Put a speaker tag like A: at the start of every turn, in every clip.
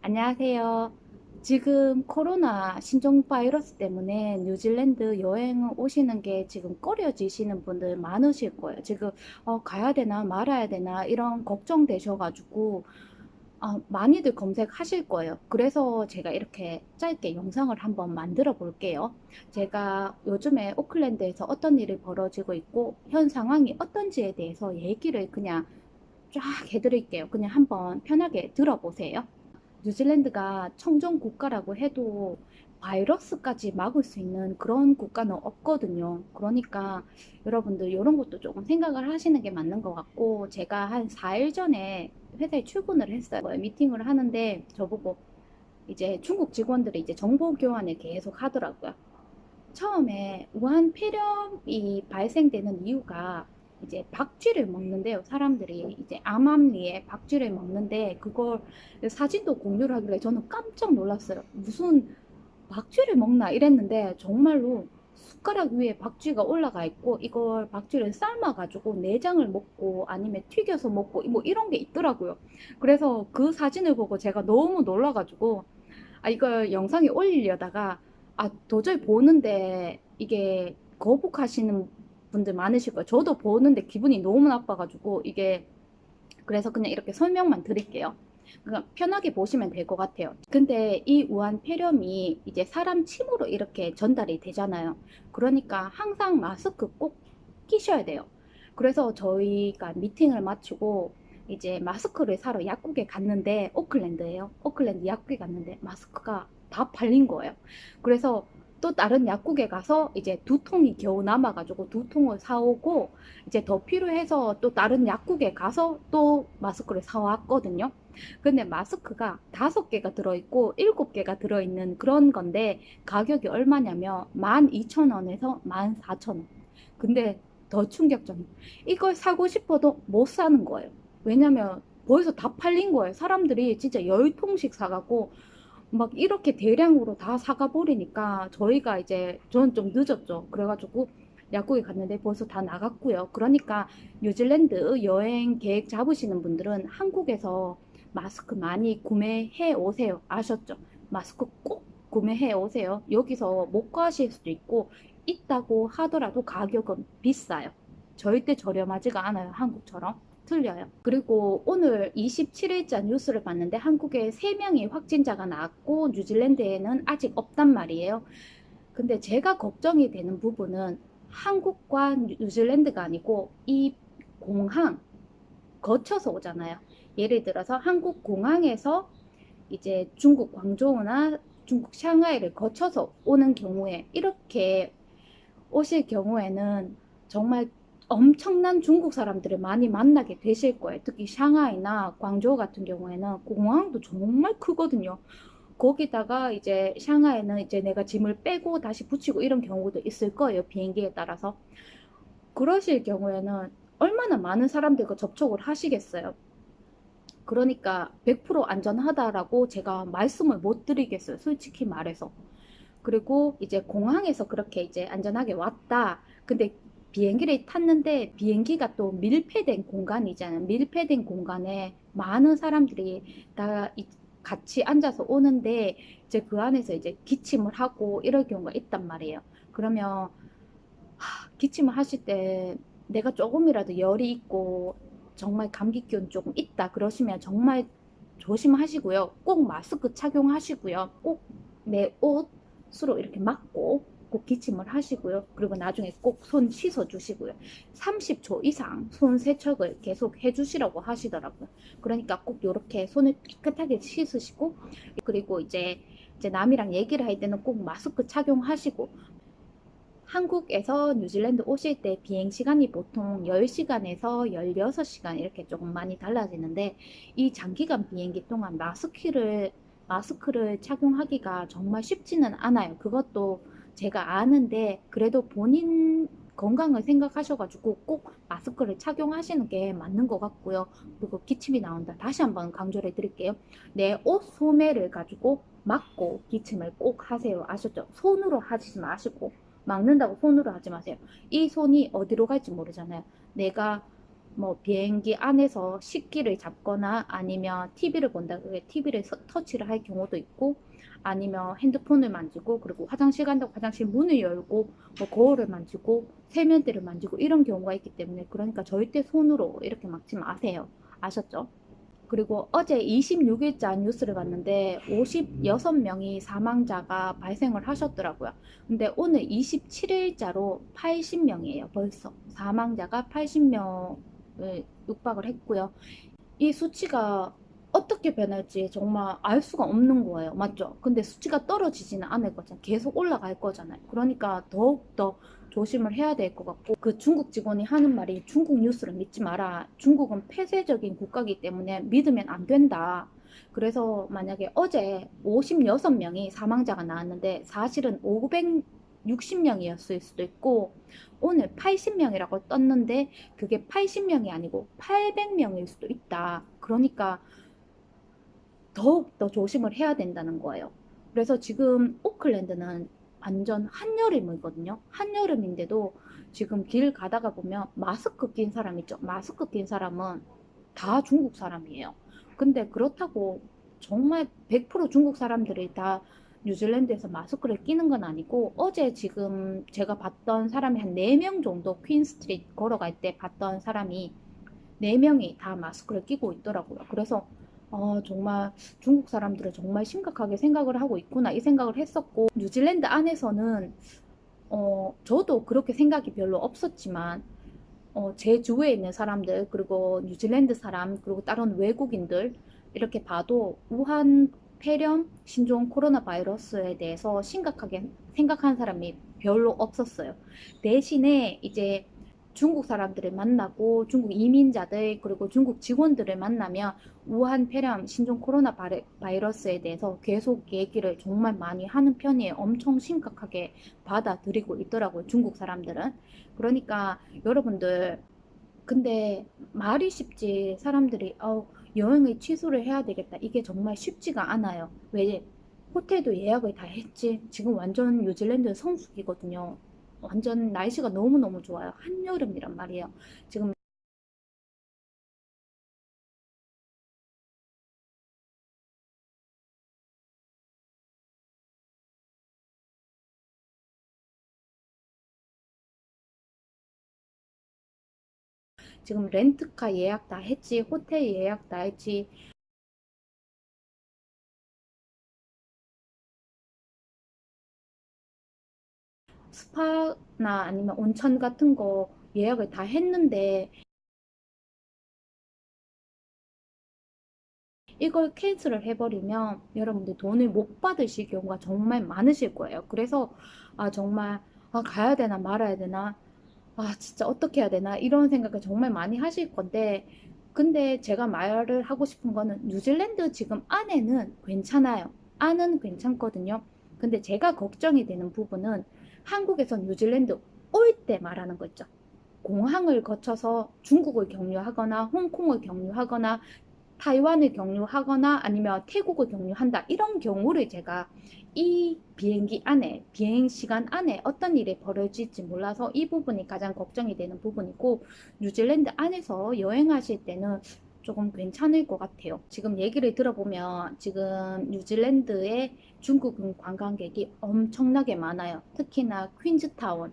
A: 안녕하세요. 지금 코로나 신종 바이러스 때문에 뉴질랜드 여행 오시는 게 지금 꺼려지시는 분들 많으실 거예요. 지금 가야 되나 말아야 되나 이런 걱정되셔가지고 많이들 검색하실 거예요. 그래서 제가 이렇게 짧게 영상을 한번 만들어 볼게요. 제가 요즘에 오클랜드에서 어떤 일이 벌어지고 있고 현 상황이 어떤지에 대해서 얘기를 그냥 쫙 해드릴게요. 그냥 한번 편하게 들어보세요. 뉴질랜드가 청정 국가라고 해도 바이러스까지 막을 수 있는 그런 국가는 없거든요. 그러니까 여러분들 이런 것도 조금 생각을 하시는 게 맞는 것 같고, 제가 한 4일 전에 회사에 출근을 했어요. 미팅을 하는데 저보고 이제 중국 직원들이 이제 정보 교환을 계속 하더라고요. 처음에 우한 폐렴이 발생되는 이유가 이제 박쥐를 먹는데요. 사람들이 이제 암암리에 박쥐를 먹는데 그걸 사진도 공유를 하길래 저는 깜짝 놀랐어요. 무슨 박쥐를 먹나 이랬는데 정말로 숟가락 위에 박쥐가 올라가 있고 이걸 박쥐를 삶아가지고 내장을 먹고 아니면 튀겨서 먹고 뭐 이런 게 있더라고요. 그래서 그 사진을 보고 제가 너무 놀라가지고 이걸 영상에 올리려다가 도저히 보는데 이게 거북하시는 분들 많으실 거예요. 저도 보는데 기분이 너무 나빠가지고 이게 그래서 그냥 이렇게 설명만 드릴게요. 그러니까 편하게 보시면 될 것 같아요. 근데 이 우한 폐렴이 이제 사람 침으로 이렇게 전달이 되잖아요. 그러니까 항상 마스크 꼭 끼셔야 돼요. 그래서 저희가 미팅을 마치고 이제 마스크를 사러 약국에 갔는데 오클랜드예요. 오클랜드 약국에 갔는데 마스크가 다 팔린 거예요. 그래서 또 다른 약국에 가서 이제 두 통이 겨우 남아가지고 두 통을 사오고 이제 더 필요해서 또 다른 약국에 가서 또 마스크를 사왔거든요. 근데 마스크가 5개가 들어있고 7개가 들어있는 그런 건데 가격이 얼마냐면 12,000원에서 14,000원. 근데 더 충격적인 이걸 사고 싶어도 못 사는 거예요. 왜냐면 벌써 다 팔린 거예요. 사람들이 진짜 10통씩 사갖고 막 이렇게 대량으로 다 사가 버리니까 저희가 이제 저는 좀 늦었죠. 그래가지고 약국에 갔는데 벌써 다 나갔고요. 그러니까 뉴질랜드 여행 계획 잡으시는 분들은 한국에서 마스크 많이 구매해 오세요. 아셨죠? 마스크 꼭 구매해 오세요. 여기서 못 구하실 수도 있고 있다고 하더라도 가격은 비싸요. 절대 저렴하지가 않아요. 한국처럼. 틀려요. 그리고 오늘 27일자 뉴스를 봤는데 한국에 3명이 확진자가 나왔고 뉴질랜드에는 아직 없단 말이에요. 근데 제가 걱정이 되는 부분은 한국과 뉴질랜드가 아니고 이 공항 거쳐서 오잖아요. 예를 들어서 한국 공항에서 이제 중국 광저우나 중국 샹하이를 거쳐서 오는 경우에 이렇게 오실 경우에는 정말 엄청난 중국 사람들을 많이 만나게 되실 거예요. 특히 샹하이나 광저우 같은 경우에는 공항도 정말 크거든요. 거기다가 이제 샹하이는 이제 내가 짐을 빼고 다시 붙이고 이런 경우도 있을 거예요. 비행기에 따라서. 그러실 경우에는 얼마나 많은 사람들과 접촉을 하시겠어요. 그러니까 100% 안전하다라고 제가 말씀을 못 드리겠어요. 솔직히 말해서. 그리고 이제 공항에서 그렇게 이제 안전하게 왔다. 근데 비행기를 탔는데 비행기가 또 밀폐된 공간이잖아요. 밀폐된 공간에 많은 사람들이 다 같이 앉아서 오는데 이제 그 안에서 이제 기침을 하고 이럴 경우가 있단 말이에요. 그러면 기침을 하실 때 내가 조금이라도 열이 있고 정말 감기 기운 조금 있다 그러시면 정말 조심하시고요. 꼭 마스크 착용하시고요. 꼭 내 옷으로 이렇게 막고 꼭 기침을 하시고요. 그리고 나중에 꼭 손 씻어 주시고요. 30초 이상 손 세척을 계속 해주시라고 하시더라고요. 그러니까 꼭 이렇게 손을 깨끗하게 씻으시고 그리고 이제 남이랑 얘기를 할 때는 꼭 마스크 착용하시고 한국에서 뉴질랜드 오실 때 비행 시간이 보통 10시간에서 16시간 이렇게 조금 많이 달라지는데 이 장기간 비행기 동안 마스크를 착용하기가 정말 쉽지는 않아요. 그것도 제가 아는데 그래도 본인 건강을 생각하셔가지고 꼭 마스크를 착용하시는 게 맞는 것 같고요. 그리고 기침이 나온다. 다시 한번 강조를 해드릴게요. 내 옷 소매를 가지고 막고 기침을 꼭 하세요. 아셨죠? 손으로 하지 마시고. 막는다고 손으로 하지 마세요. 이 손이 어디로 갈지 모르잖아요. 내가 뭐 비행기 안에서 식기를 잡거나 아니면 TV를 본다. 그게 TV를 터치를 할 경우도 있고 아니면 핸드폰을 만지고 그리고 화장실 간다고 화장실 문을 열고 뭐 거울을 만지고 세면대를 만지고 이런 경우가 있기 때문에 그러니까 절대 손으로 이렇게 막지 마세요. 아셨죠? 그리고 어제 26일자 뉴스를 봤는데 56명이 사망자가 발생을 하셨더라고요. 근데 오늘 27일자로 80명이에요. 벌써 사망자가 80명을 육박을 했고요. 이 수치가 어떻게 변할지 정말 알 수가 없는 거예요. 맞죠? 근데 수치가 떨어지지는 않을 거잖아요. 계속 올라갈 거잖아요. 그러니까 더욱더 조심을 해야 될 것 같고, 그 중국 직원이 하는 말이 중국 뉴스를 믿지 마라. 중국은 폐쇄적인 국가이기 때문에 믿으면 안 된다. 그래서 만약에 어제 56명이 사망자가 나왔는데 사실은 560명이었을 수도 있고, 오늘 80명이라고 떴는데 그게 80명이 아니고 800명일 수도 있다. 그러니까 더욱더 조심을 해야 된다는 거예요. 그래서 지금 오클랜드는 완전 한여름이거든요. 한여름인데도 지금 길 가다가 보면 마스크 낀 사람 있죠. 마스크 낀 사람은 다 중국 사람이에요. 근데 그렇다고 정말 100% 중국 사람들이 다 뉴질랜드에서 마스크를 끼는 건 아니고 어제 지금 제가 봤던 사람이 한 4명 정도 퀸 스트리트 걸어갈 때 봤던 사람이 4명이 다 마스크를 끼고 있더라고요. 그래서 정말 중국 사람들은 정말 심각하게 생각을 하고 있구나 이 생각을 했었고 뉴질랜드 안에서는 저도 그렇게 생각이 별로 없었지만 제 주위에 있는 사람들 그리고 뉴질랜드 사람 그리고 다른 외국인들 이렇게 봐도 우한 폐렴 신종 코로나 바이러스에 대해서 심각하게 생각하는 사람이 별로 없었어요. 대신에 이제 중국 사람들을 만나고 중국 이민자들 그리고 중국 직원들을 만나면 우한 폐렴 신종 코로나 바이러스에 대해서 계속 얘기를 정말 많이 하는 편이에요. 엄청 심각하게 받아들이고 있더라고요. 중국 사람들은. 그러니까 여러분들 근데 말이 쉽지 사람들이 여행을 취소를 해야 되겠다. 이게 정말 쉽지가 않아요. 왜 호텔도 예약을 다 했지. 지금 완전 뉴질랜드 성수기거든요. 완전 날씨가 너무너무 좋아요. 한여름이란 말이에요. 지금 지금 렌트카 예약 다 했지. 호텔 예약 다 했지. 스파나 아니면 온천 같은 거 예약을 다 했는데 이걸 캔슬을 해버리면 여러분들 돈을 못 받으실 경우가 정말 많으실 거예요. 그래서 정말 가야 되나 말아야 되나 진짜 어떻게 해야 되나 이런 생각을 정말 많이 하실 건데 근데 제가 말을 하고 싶은 거는 뉴질랜드 지금 안에는 괜찮아요. 안은 괜찮거든요. 근데 제가 걱정이 되는 부분은 한국에서 뉴질랜드 올 때 말하는 거 있죠. 공항을 거쳐서 중국을 경유하거나 홍콩을 경유하거나 타이완을 경유하거나 아니면 태국을 경유한다. 이런 경우를 제가 이 비행기 안에, 비행 시간 안에 어떤 일이 벌어질지 몰라서 이 부분이 가장 걱정이 되는 부분이고, 뉴질랜드 안에서 여행하실 때는 조금 괜찮을 것 같아요. 지금 얘기를 들어보면 지금 뉴질랜드에 중국 관광객이 엄청나게 많아요. 특히나 퀸즈타운,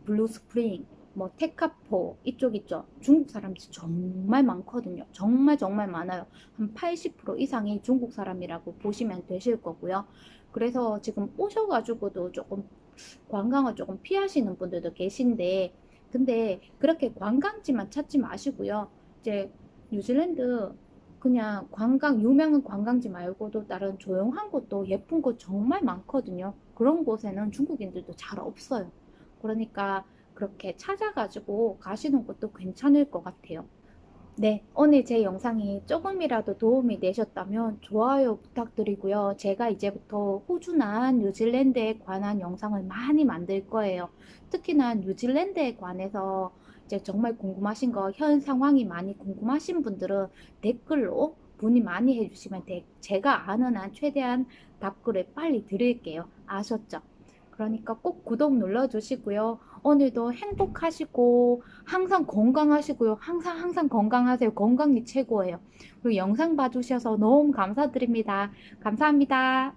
A: 블루스프링, 뭐 테카포 이쪽 있죠. 중국 사람들이 정말 많거든요. 정말 정말 많아요. 한 80% 이상이 중국 사람이라고 보시면 되실 거고요. 그래서 지금 오셔가지고도 조금 관광을 조금 피하시는 분들도 계신데, 근데 그렇게 관광지만 찾지 마시고요. 이제 뉴질랜드 그냥 유명한 관광지 말고도 다른 조용한 곳도 예쁜 곳 정말 많거든요. 그런 곳에는 중국인들도 잘 없어요. 그러니까 그렇게 찾아가지고 가시는 것도 괜찮을 것 같아요. 네, 오늘 제 영상이 조금이라도 도움이 되셨다면 좋아요 부탁드리고요. 제가 이제부터 호주나 뉴질랜드에 관한 영상을 많이 만들 거예요. 특히나 뉴질랜드에 관해서 이제 정말 궁금하신 거, 현 상황이 많이 궁금하신 분들은 댓글로 문의 많이 해주시면 제가 아는 한 최대한 답글을 빨리 드릴게요. 아셨죠? 그러니까 꼭 구독 눌러주시고요. 오늘도 행복하시고 항상 건강하시고요. 항상 항상 건강하세요. 건강이 최고예요. 그리고 영상 봐주셔서 너무 감사드립니다. 감사합니다.